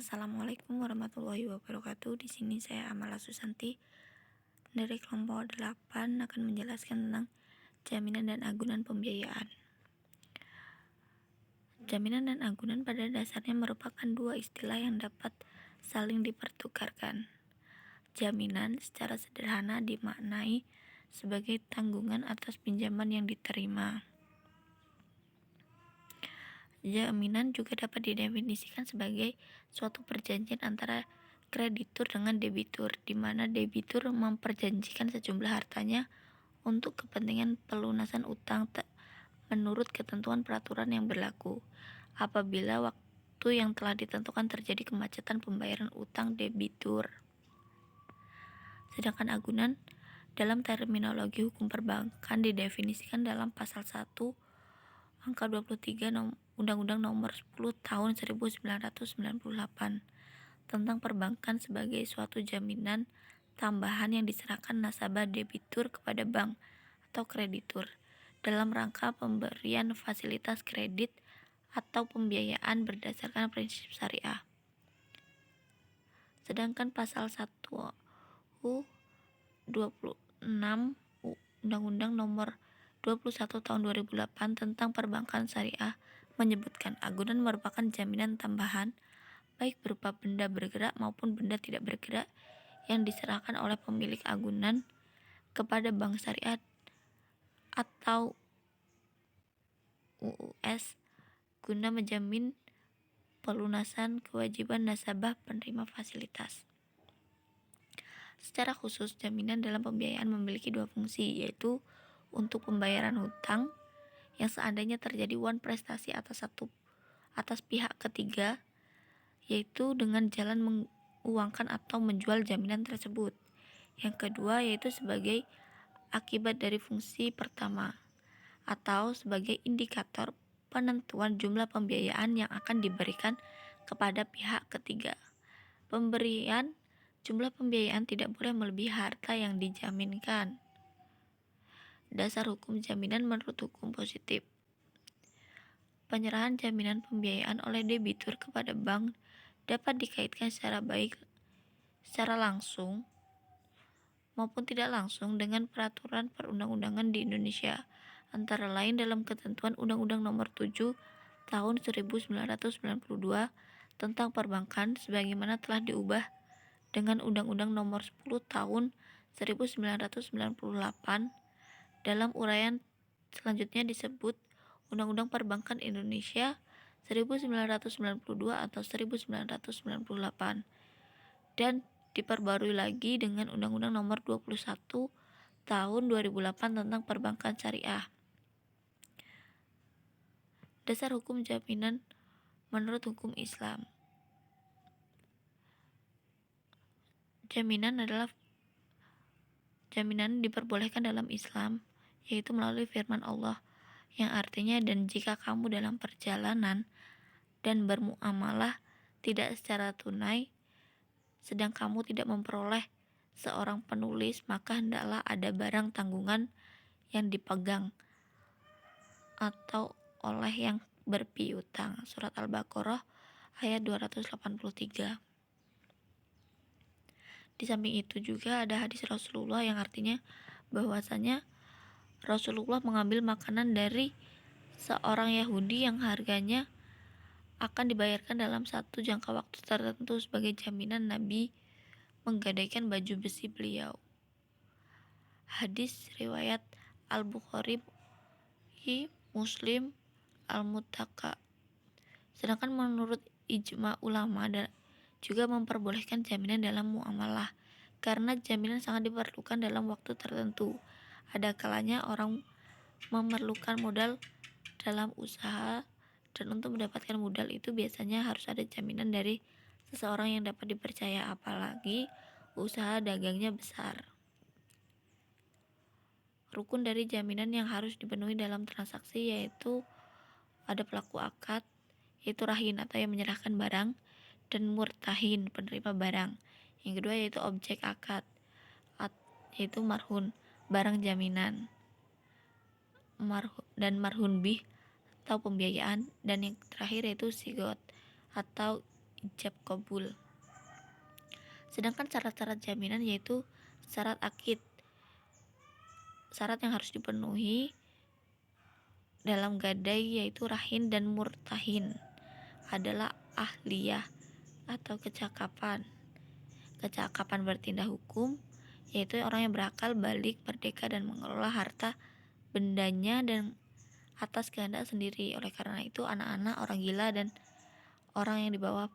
Assalamualaikum warahmatullahi wabarakatuh. Di sini saya Amala Susanti dari kelompok 8 akan menjelaskan tentang jaminan dan agunan pembiayaan. Jaminan dan agunan pada dasarnya merupakan dua istilah yang dapat saling dipertukarkan. Jaminan secara sederhana dimaknai sebagai tanggungan atas pinjaman yang diterima. Jaminan juga dapat didefinisikan sebagai suatu perjanjian antara kreditur dengan debitur, di mana debitur memperjanjikan sejumlah hartanya untuk kepentingan pelunasan utang menurut ketentuan peraturan yang berlaku. Apabila waktu yang telah ditentukan terjadi kemacetan pembayaran utang debitur. Sedangkan agunan dalam terminologi hukum perbankan didefinisikan dalam pasal 1 angka 23 Undang-Undang Nomor 10 Tahun 1998 tentang perbankan sebagai suatu jaminan tambahan yang diserahkan nasabah debitur kepada bank atau kreditur dalam rangka pemberian fasilitas kredit atau pembiayaan berdasarkan prinsip syariah. Sedangkan pasal 1 26 Undang-Undang Nomor 21 Tahun 2008 tentang perbankan syariah menyebutkan agunan merupakan jaminan tambahan baik berupa benda bergerak maupun benda tidak bergerak yang diserahkan oleh pemilik agunan kepada bank syariah atau UUS guna menjamin pelunasan kewajiban nasabah penerima fasilitas. Secara khusus, jaminan dalam pembiayaan memiliki dua fungsi, yaitu untuk pembayaran hutang yang seandainya terjadi prestasi atas pihak ketiga, yaitu dengan jalan menguangkan atau menjual jaminan tersebut. Yang kedua yaitu sebagai akibat dari fungsi pertama atau sebagai indikator penentuan jumlah pembiayaan yang akan diberikan kepada pihak ketiga. Pemberian jumlah pembiayaan tidak boleh melebihi harta yang dijaminkan. Dasar hukum jaminan menurut hukum positif. Penyerahan jaminan pembiayaan oleh debitur kepada bank dapat dikaitkan secara langsung maupun tidak langsung dengan peraturan perundang-undangan di Indonesia, antara lain dalam ketentuan Undang-Undang Nomor 7 Tahun 1992 tentang perbankan sebagaimana telah diubah dengan Undang-Undang Nomor 10 Tahun 1998. Dalam uraian selanjutnya disebut Undang-Undang Perbankan Indonesia 1992 atau 1998 dan diperbarui lagi dengan Undang-Undang Nomor 21 Tahun 2008 tentang perbankan syariah. Dasar hukum jaminan menurut hukum Islam. Jaminan diperbolehkan dalam Islam, yaitu melalui firman Allah yang artinya, dan jika kamu dalam perjalanan dan bermuamalah tidak secara tunai, sedang kamu tidak memperoleh seorang penulis, maka hendaklah ada barang tanggungan yang dipegang atau oleh yang berpiutang. Surat Al-Baqarah ayat 283. Di samping itu juga ada hadis Rasulullah yang artinya bahwasanya Rasulullah mengambil makanan dari seorang Yahudi yang harganya akan dibayarkan dalam satu jangka waktu tertentu sebagai jaminan Nabi menggadaikan baju besi beliau. Hadis riwayat Al-Bukhari, Muslim, Al-Muttaka. Sedangkan menurut ijma ulama juga memperbolehkan jaminan dalam muamalah, karena jaminan sangat diperlukan dalam waktu tertentu. Ada kalanya orang memerlukan modal dalam usaha, dan untuk mendapatkan modal itu biasanya harus ada jaminan dari seseorang yang dapat dipercaya, apalagi usaha dagangnya besar. Rukun dari jaminan yang harus dipenuhi dalam transaksi yaitu ada pelaku akad, yaitu rahin atau yang menyerahkan barang, dan murtahin penerima barang. Yang kedua yaitu objek akad, yaitu marhun barang jaminan, marhun bih atau pembiayaan, dan yang terakhir yaitu sigot atau ijab qabul. Sedangkan syarat-syarat jaminan yaitu syarat akid. Syarat yang harus dipenuhi dalam gadai yaitu rahin dan murtahin adalah ahliyah atau kecakapan. Kecakapan bertindak hukum yaitu orang yang berakal, balik, merdeka dan mengelola harta bendanya dan atas kehendak sendiri. Oleh karena itu anak-anak, orang gila dan orang yang di bawah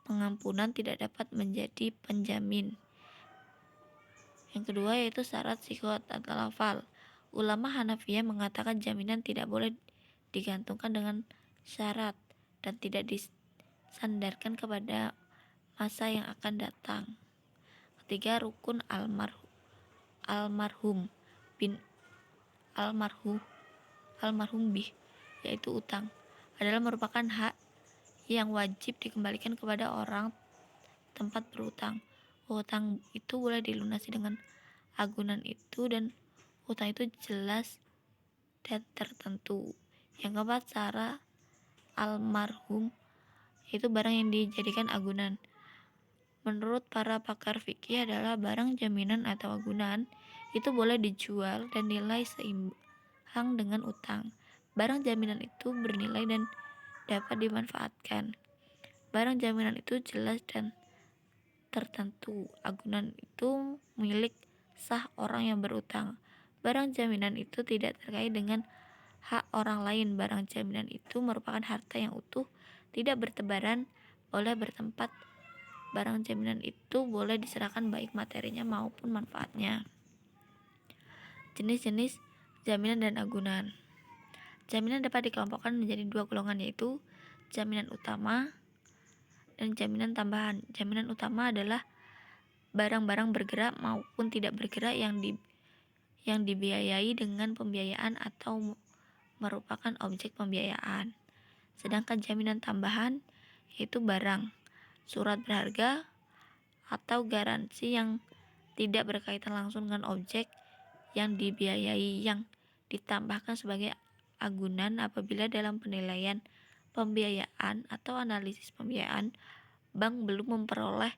pengampunan tidak dapat menjadi penjamin. Yang kedua yaitu syarat siqat atau lafal. Ulama Hanafiyah mengatakan jaminan tidak boleh digantungkan dengan syarat dan tidak disandarkan kepada masa yang akan datang. Ketiga, rukun almarhum bin almarhum bih yaitu utang adalah merupakan hak yang wajib dikembalikan kepada orang tempat berutang. Utang itu boleh dilunasi dengan agunan itu dan utang itu jelas dan tertentu. Yang keempat, cara almarhum itu barang yang dijadikan agunan. Menurut para pakar fikih adalah barang jaminan atau agunan itu boleh dijual dan nilai seimbang dengan utang. Barang jaminan itu bernilai dan dapat dimanfaatkan. Barang jaminan itu jelas dan tertentu. Agunan itu milik sah orang yang berutang. Barang jaminan itu tidak terkait dengan hak orang lain. Barang jaminan itu merupakan harta yang utuh, tidak bertebaran, boleh bertempat. Barang jaminan itu boleh diserahkan baik materinya maupun manfaatnya. Jenis-jenis jaminan dan agunan. Jaminan dapat dikelompokkan menjadi dua golongan yaitu jaminan utama dan jaminan tambahan. Jaminan utama adalah barang-barang bergerak maupun tidak bergerak yang dibiayai dengan pembiayaan atau merupakan objek pembiayaan. Sedangkan jaminan tambahan yaitu barang, surat berharga, atau garansi yang tidak berkaitan langsung dengan objek yang dibiayai yang ditambahkan sebagai agunan apabila dalam penilaian pembiayaan atau analisis pembiayaan bank belum memperoleh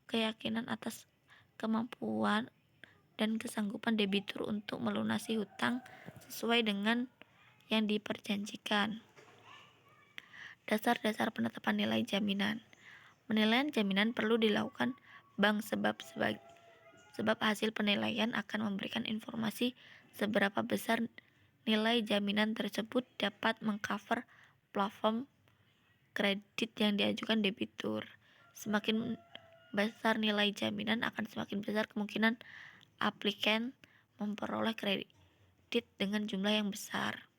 keyakinan atas kemampuan dan kesanggupan debitur untuk melunasi hutang sesuai dengan yang diperjanjikan. Dasar-dasar penetapan nilai jaminan. Penilaian jaminan perlu dilakukan bank sebab hasil penilaian akan memberikan informasi seberapa besar nilai jaminan tersebut dapat mengcover plafon kredit yang diajukan debitur. Semakin besar nilai jaminan akan semakin besar kemungkinan aplikan memperoleh kredit dengan jumlah yang besar.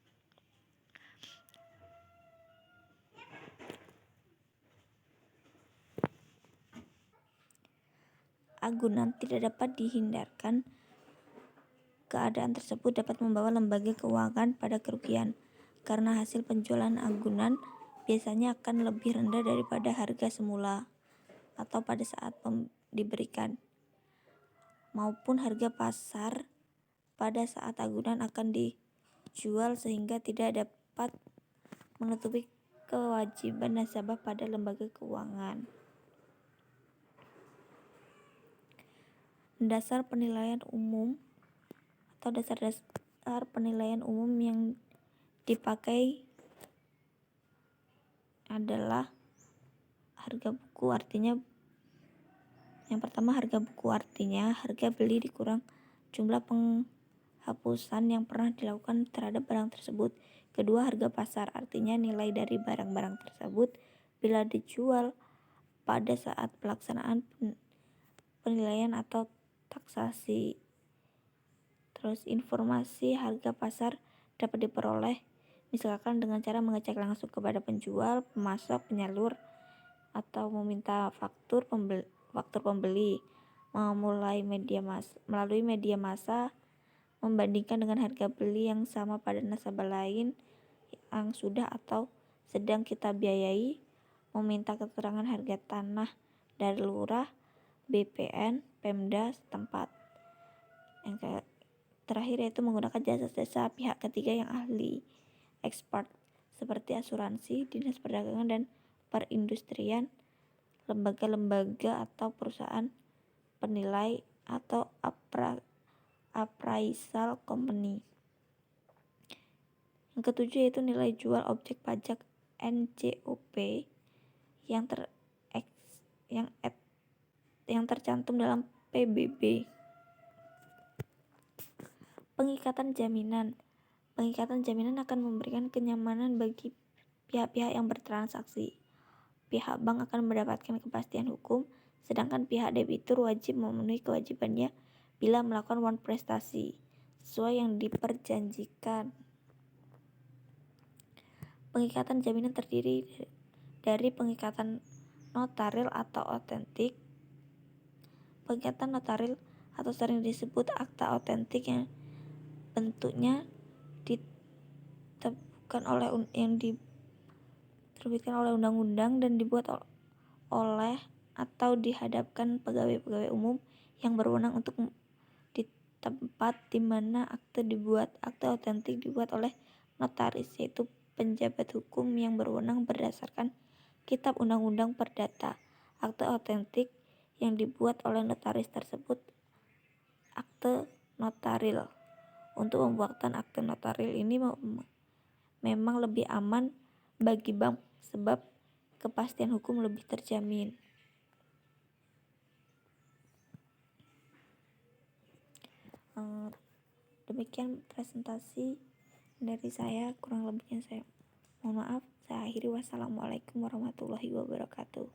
Agunan tidak dapat dihindarkan. Keadaan tersebut dapat membawa lembaga keuangan pada kerugian karena hasil penjualan agunan biasanya akan lebih rendah daripada harga semula atau pada saat diberikan maupun harga pasar pada saat agunan akan dijual sehingga tidak dapat menutupi kewajiban nasabah pada lembaga keuangan. Dasar penilaian umum atau dasar penilaian umum yang dipakai adalah harga buku, artinya yang pertama harga buku artinya harga beli dikurang jumlah penghapusan yang pernah dilakukan terhadap barang tersebut. Kedua, harga pasar artinya nilai dari barang-barang tersebut bila dijual pada saat pelaksanaan penilaian atau taksasi. Terus informasi harga pasar dapat diperoleh misalkan dengan cara mengecek langsung kepada penjual, pemasok, penyalur, atau meminta faktur pembeli, melalui media massa, membandingkan dengan harga beli yang sama pada nasabah lain yang sudah atau sedang kita biayai, meminta keterangan harga tanah dari lurah, BPN, Pemda setempat. Yang terakhir yaitu menggunakan jasa-jasa pihak ketiga yang ahli, expert. seperti asuransi, dinas perdagangan dan perindustrian, lembaga-lembaga atau perusahaan penilai atau appraisal company. Yang ketujuh yaitu nilai jual objek pajak NJOP yang tercantum dalam PBB. Pengikatan jaminan. Pengikatan jaminan akan memberikan kenyamanan bagi pihak-pihak yang bertransaksi. Pihak bank akan mendapatkan kepastian hukum, sedangkan pihak debitur wajib memenuhi kewajibannya bila melakukan one prestasi sesuai yang diperjanjikan. Pengikatan jaminan terdiri dari pengikatan notaril atau otentik. Pengikatan notaril atau sering disebut akta otentik yang bentuknya diterbitkan oleh undang-undang dan dibuat oleh atau dihadapkan pegawai-pegawai umum yang berwenang untuk di tempat di mana akte dibuat. Akte otentik dibuat oleh notaris, yaitu penjabat hukum yang berwenang berdasarkan Kitab Undang-Undang Perdata. Akte otentik yang dibuat oleh notaris tersebut akte notaril. Untuk pembuatan akte notaril ini memang lebih aman bagi bank sebab kepastian hukum lebih terjamin. Demikian presentasi dari saya, kurang lebihnya saya mohon maaf. Saya akhiri, wassalamualaikum warahmatullahi wabarakatuh.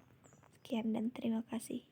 Sekian dan terima kasih.